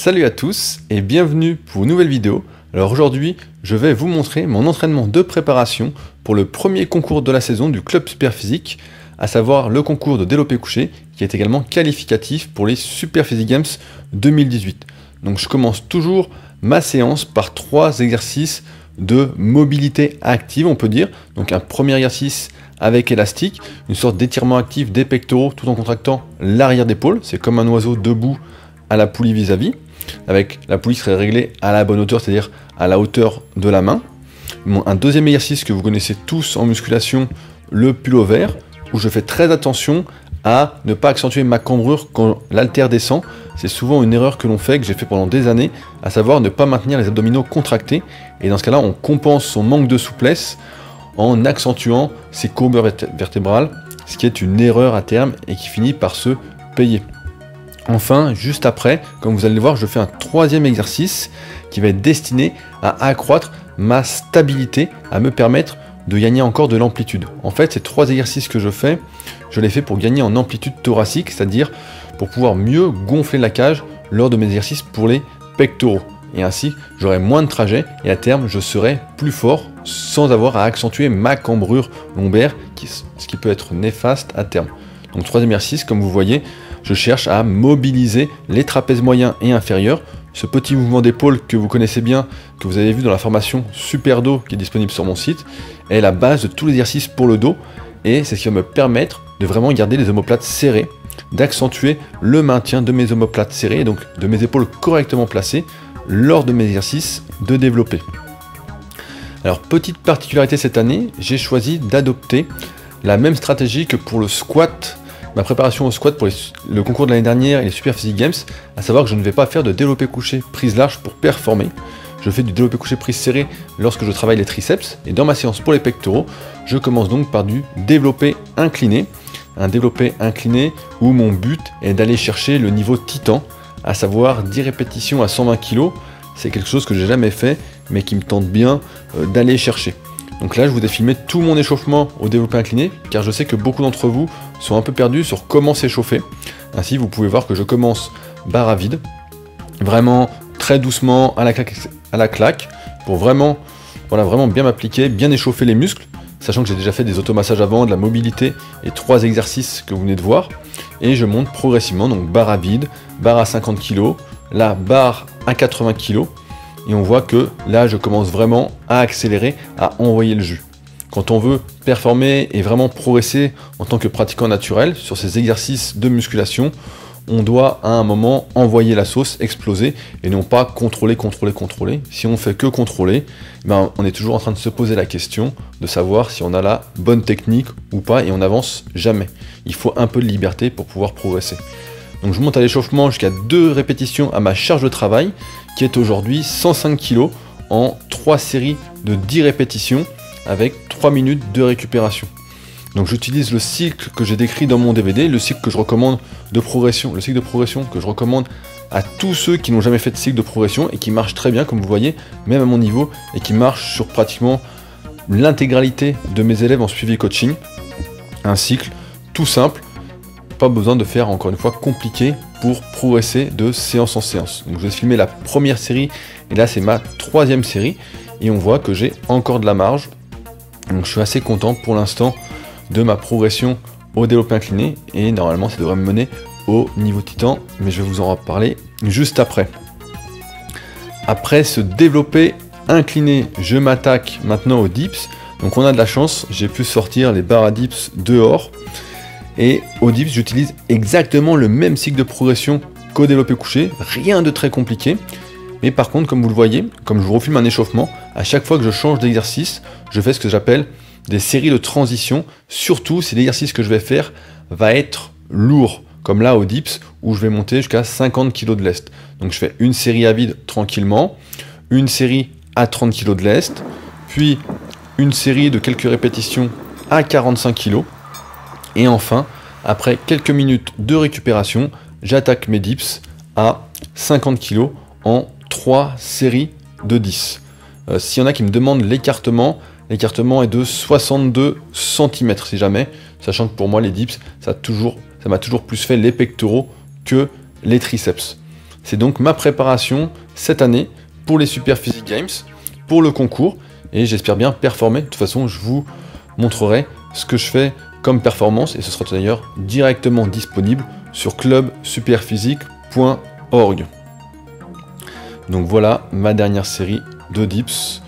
Salut à tous et bienvenue pour une nouvelle vidéo. Alors aujourd'hui, je vais vous montrer mon entraînement de préparation pour le premier concours de la saison du Club Superphysique, à savoir le concours de développé couché, qui est également qualificatif pour les Superphysique Games 2018. Donc je commence toujours ma séance par 3 exercices de mobilité active, on peut dire. Donc un premier exercice avec élastique, une sorte d'étirement actif des pectoraux tout en contractant l'arrière d'épaule. C'est comme un oiseau debout à la poulie vis-à-vis, avec la poulie qui serait réglée à la bonne hauteur, c'est-à-dire à la hauteur de la main. Un deuxième exercice que vous connaissez tous en musculation, le pullover, où je fais très attention à ne pas accentuer ma cambrure quand l'haltère descend. C'est souvent une erreur que l'on fait, que j'ai fait pendant des années, à savoir ne pas maintenir les abdominaux contractés. Et dans ce cas-là, on compense son manque de souplesse en accentuant ses courbures vertébrales, ce qui est une erreur à terme et qui finit par se payer. Enfin, juste après, comme vous allez le voir, je fais un troisième exercice qui va être destiné à accroître ma stabilité, à me permettre de gagner encore de l'amplitude. En fait, ces 3 exercices que je fais, je les fais pour gagner en amplitude thoracique, c'est-à-dire pour pouvoir mieux gonfler la cage lors de mes exercices pour les pectoraux. Et ainsi, j'aurai moins de trajets et à terme, je serai plus fort sans avoir à accentuer ma cambrure lombaire, ce qui peut être néfaste à terme. Donc, troisième exercice, comme vous voyez, je cherche à mobiliser les trapèzes moyens et inférieurs. Ce petit mouvement d'épaule que vous connaissez bien, que vous avez vu dans la formation Super Dos qui est disponible sur mon site, est la base de tous les exercices pour le dos. Et c'est ce qui va me permettre de vraiment garder les omoplates serrées, d'accentuer le maintien de mes omoplates serrées, et donc de mes épaules correctement placées lors de mes exercices de développé. Alors, petite particularité cette année, j'ai choisi d'adopter la même stratégie que pour le squat, ma préparation au squat pour le concours de l'année dernière et les Superphysique Games, à savoir que je ne vais pas faire de développé couché prise large pour performer. Je fais du développé couché prise serrée lorsque je travaille les triceps, et dans ma séance pour les pectoraux, je commence donc par du développé incliné. Un développé incliné où mon but est d'aller chercher le niveau titan, à savoir 10 répétitions à 120 kg. C'est quelque chose que j'ai jamais fait, mais qui me tente bien d'aller chercher. Donc là, je vous ai filmé tout mon échauffement au développé incliné, car je sais que beaucoup d'entre vous sont un peu perdus sur comment s'échauffer. Ainsi, vous pouvez voir que je commence barre à vide, vraiment très doucement à la claque, pour vraiment bien m'appliquer, bien échauffer les muscles, sachant que j'ai déjà fait des automassages avant, de la mobilité et 3 exercices que vous venez de voir. Et je monte progressivement, donc barre à vide, barre à 50 kg, la barre à 80 kg. Et on voit que là, je commence vraiment à accélérer, à envoyer le jus. Quand on veut performer et vraiment progresser en tant que pratiquant naturel sur ces exercices de musculation, on doit à un moment envoyer la sauce, exploser, et non pas contrôler. Si on fait que contrôler, on est toujours en train de se poser la question de savoir si on a la bonne technique ou pas, et on n'avance jamais. Il faut un peu de liberté pour pouvoir progresser. Donc je monte à l'échauffement jusqu'à 2 répétitions à ma charge de travail, qui est aujourd'hui 105 kg en 3 séries de 10 répétitions avec 3 minutes de récupération. Donc j'utilise le cycle que j'ai décrit dans mon DVD, le cycle que je recommande de progression, le cycle de progression que je recommande à tous ceux qui n'ont jamais fait de cycle de progression et qui marche très bien, comme vous voyez, même à mon niveau, et qui marche sur pratiquement l'intégralité de mes élèves en suivi coaching. Un cycle tout simple, pas besoin de faire encore une fois compliqué pour progresser de séance en séance. Donc je vais filmer la première série et là c'est ma 3e série et on voit que j'ai encore de la marge. Donc je suis assez content pour l'instant de ma progression au développé incliné et normalement ça devrait me mener au niveau titan, mais je vais vous en reparler juste après. Après ce développé incliné, je m'attaque maintenant aux dips. Donc on a de la chance, j'ai pu sortir les barres à dips dehors. Et au dips, j'utilise exactement le même cycle de progression qu'au développé couché, rien de très compliqué. Mais par contre, comme vous le voyez, comme je vous refilme un échauffement, à chaque fois que je change d'exercice, je fais ce que j'appelle des séries de transition, surtout si l'exercice que je vais faire va être lourd, comme là au dips, où je vais monter jusqu'à 50 kg de lest. Donc je fais une série à vide tranquillement, une série à 30 kg de lest, puis une série de quelques répétitions à 45 kg. Et enfin, après quelques minutes de récupération, j'attaque mes dips à 50 kg en 3 séries de 10. S'il y en a qui me demandent l'écartement est de 62 cm si jamais, sachant que pour moi les dips, ça m'a toujours plus fait les pectoraux que les triceps. c'est donc ma préparation cette année pour les Super Physique Games, pour le concours, et j'espère bien performer. De toute façon, je vous montrerai ce que je fais comme performance, et ce sera d'ailleurs directement disponible sur clubsuperphysique.org. Donc voilà ma dernière série de dips,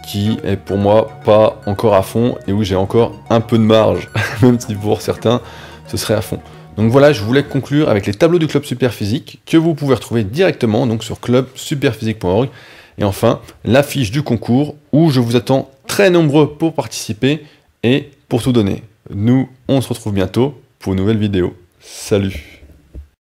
qui est pour moi pas encore à fond, et où j'ai encore un peu de marge, même si pour certains, ce serait à fond. Donc voilà, je voulais conclure avec les tableaux du Club Superphysique, que vous pouvez retrouver directement donc sur clubsuperphysique.org. Et enfin, la fiche du concours, où je vous attends très nombreux pour participer et pour tout donner. Nous, on se retrouve bientôt pour une nouvelle vidéo. Salut!